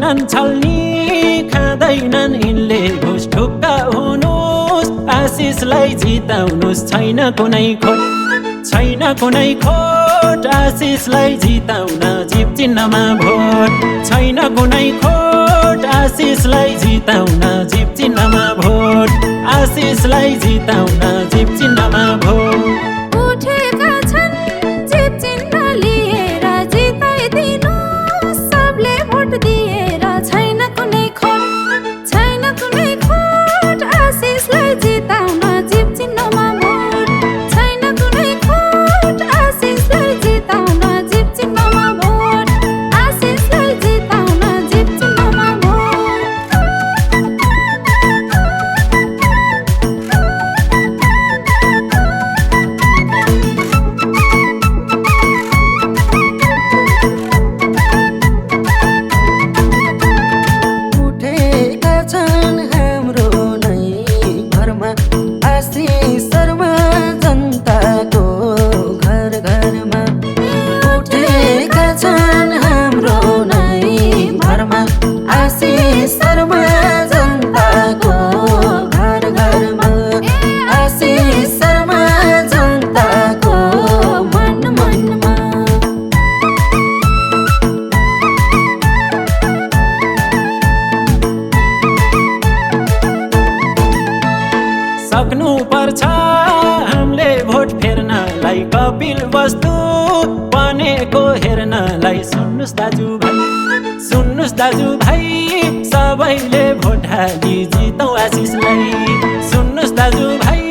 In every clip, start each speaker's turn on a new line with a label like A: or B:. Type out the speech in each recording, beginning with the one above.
A: गर्दैनन् छल्नी खाँदैनन् यिनले घुस ढुक्का हुनुहोस् आशिषलाई जिताउनुहोस् छैन कुनै खोट आशिषलाई जिताउन जीप चिन्हमा भोट छैन कुनै खोट आशिषलाई जिताउन जीप चिन्हमा भोट आशिषलाई जिताउन जीप चिन्हमा भोट
B: उठेका छन् जीप चिन्ह लिएर जिताइदिनु सबले भोट दिएर छैन कुनै खोट आशिषलाई जिताउन जीप चिन्हमा भोट छैन कुनै खोट आशिषलाई जिताउन जीप चिन्हमा भोट आशिषलाई जिताउन जीप चिन्हमा
C: उठेका छन् हाम्रो नै घरमा आशिष शर्मा जनताको घर घरमा उठेका छन् हाम्रो नै घरमा आशिष शर्मा जनताको घर घरमा आशिष शर्मा जनताको मन मनमा
A: सक्नु पर्छ हामीले भोट फेर्नलाई कपिल वस्तु बनेको हेर्नलाई सुन्नुस् दाजुभाइ सबैले भोट हाली जितौँ आशिषलाई सुन्नुस् दाजुभाइ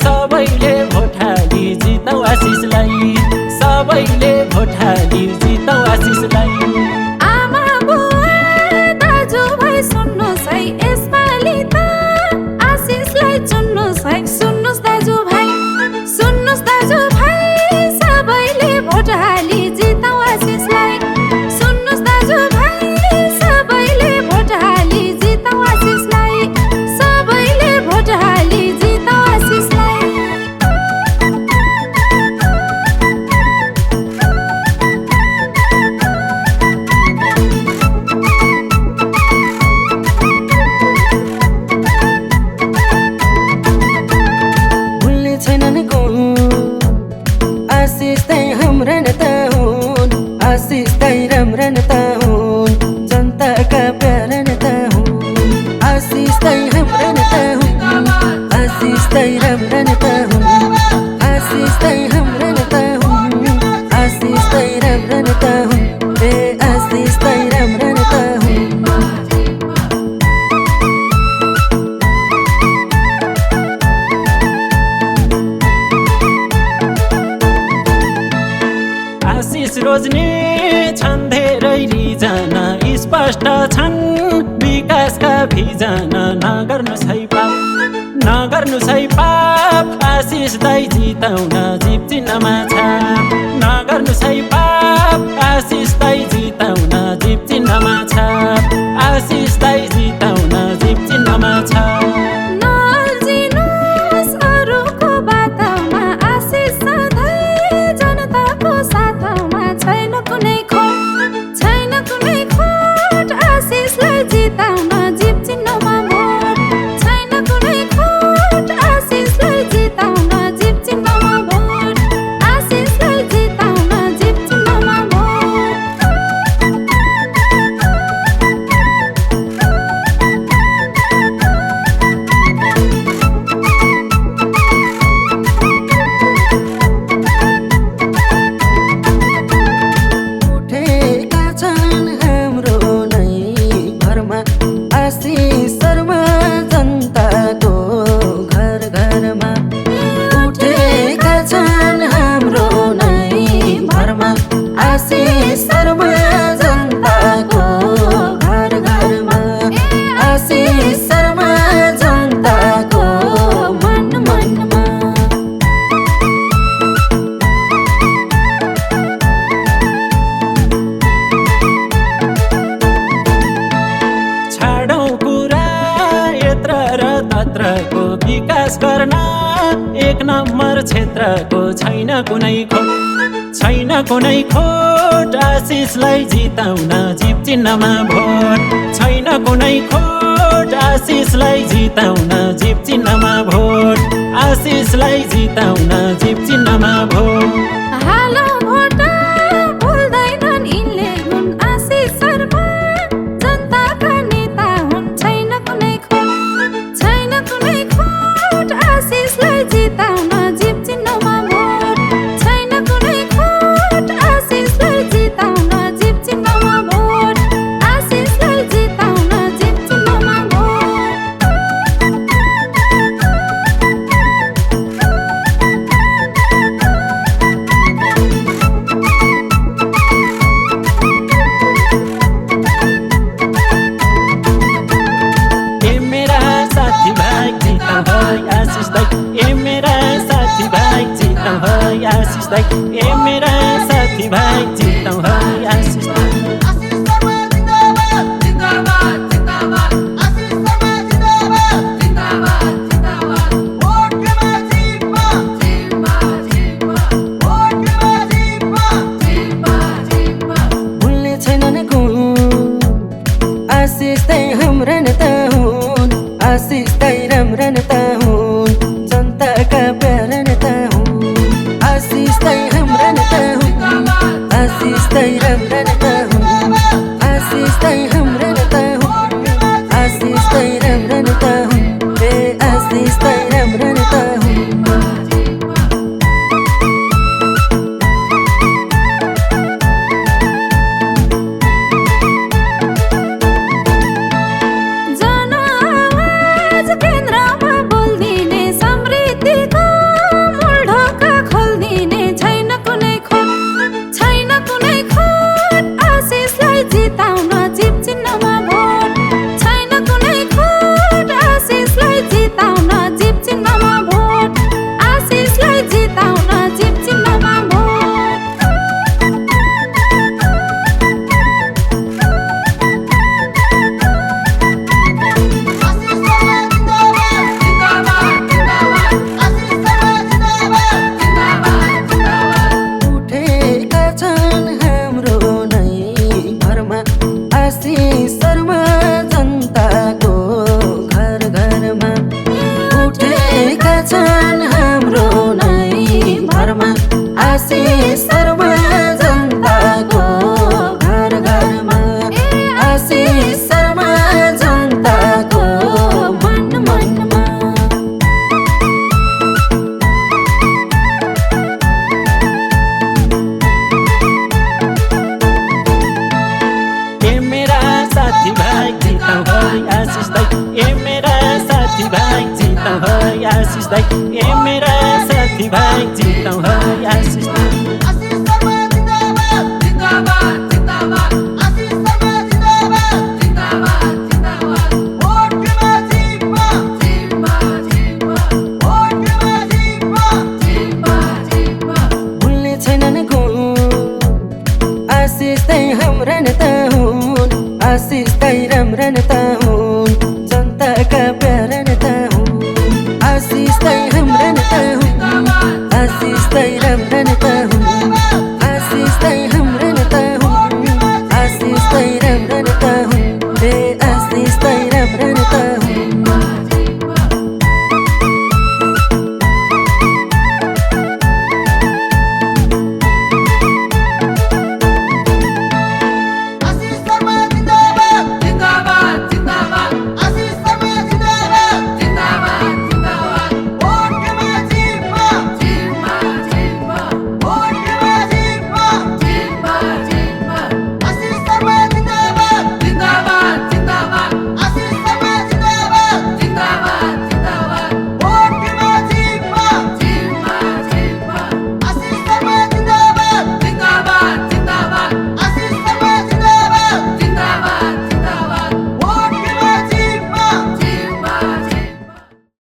A: सबैले भोट हाली जितौँ आशिषलाई सबैले भोट हाली जितौँ आशिषलाई
B: आमा बुवा दाजुभाइ सुन्नुहोस् है यसपालि त आशिषलाई चुन्नुहोस् है सुन्नुहोस् दाजुभाइ सबैले भोट हाली जितौँ आशिषलाई सुन्नुहोस् दाजुभाइ सबैले भोट हाली जितौँ आशिषलाई सबैले भोट हाली जितौँ आशिषलाई
C: भुल्ने छैनन् को आशिष चाहिँ हाम्रा नेता हुन् आशिष चाहिँ राम्रा नेता हुन् जनताका प्यारा नेता हुन् आशिष चाहिँ हाम्रा नेता हुन् आशिष चाहिँ राम्रा नेता हुन् आशिष चाहिँ हाम्रा नेता हुन् आशिष चाहिँ राम्रा नेता हुन् ए आशिष चाहिँ राम्रा नेता हुन्
A: आशिष रोज्ने छन् धेरै रिजना स्पष्ट छन् विकासका भिजना नगर्नुहोस् है पाप आशिषलाई जिताउन जीप चिन्हमा छाप नगर्नुहोस् है पाप आशिषलाई जिताउन जीप चिन्हमा छाप आशिषलाई जिताउन जीप चिन्हमा छाप
B: नल्झिनुहोस् अरूको बातमा आशिष सधैँ जनताको साथमा छैन कुनै खोट आशिषलाई जिताउन जीप चिन्हमा भोट छैन कुनै खोट आशिषलाई जिताउन जीप चिन्हमा भोट आशिषलाई जिताउन जीप चिन्हमा भोट
C: उठेका छन् हाम्रो नै घरमा आशिष शर्मा जनताको घर घरमा उठेका छन् हाम्रो नै घरमा आशिष शर्मा जनताको घर घरमा आशिष शर्मा जनताको मन मनमा
A: छाडौँ कुरा यत्र र तत्रको विकास गर्न एक नम्बर क्षेत्रको छैन कुनै खोट आशिषलाई जिताउन जीप चिन्हमा भोट छैन कुनै खोट आशिषलाई जिताउन जीप चिन्हमा भोट आशिषलाई जिताउन जीप चिन्हमा भोट
B: हालो भोट भुल्दैनन् यिनले हुन् आशिष शर्मा जनताका नेता हुन् छैन कुनै खोट आशिषलाई जिताउन जीप चिन्हमा भोट छैन कुनै खोट आशिषलाई जिताउन जीप चिन्हमा भोट आशिषलाई जिताउन जीप चिन्हमा भोट
A: ए मेरा साथी भाइ जिताऊ है आशिषलाई ए मेरा साथी भाइ जिताऊ है आशिषलाई ए मेरा साथी भाइ जिताऊ है आशिषलाई
C: भुल्ने छैनन् कोही आशिष तै हाम्रा नेता हुन् आशिष तै राम्रा नेता हुन् जनताका प्यारा नेता हुन् आशिष तै हाम्रा नेता हुन् आशिष तै राम्रा नेता हुन् आशिष तै हाम्रा नेता हुन् आशिष तै राम्रा नेता हुन् ए आशिष तै राम्रा नेता हुन्
B: जनआवाज केन्द्रमा बोल्दिने समृद्धिको मूल ढोका खोल्दिने छैन कुनै खोट आशिषलाई जिताउन जीप चिन्हमा भोट छैन कुनै खोट आशिषलाई जिताउन जीप चिन्हमा भोट आशिषलाई जिताउन जीप चिन्हमा भोट
C: उठेका छन् हाम्रो नै घरमा आशिष शर्मा जनताको घर घरमा उठेका छन् हाम्रो नै घरमा आशिष शर्मा जनताको घर घरमा आशिष शर्मा जनताको मन मनमा
A: ए मेरा साथी भाइ जिताऊ है आशिषलाई ए मेरा साथी भाइ जिताऊ है आशिषलाई ए मेरा साथी भाइ जिताऊ है आशिषलाई
C: भुल्ने छैनन् कोही आशिष तै हाम्रा नेता हुन् आशिष तै राम्रा नेता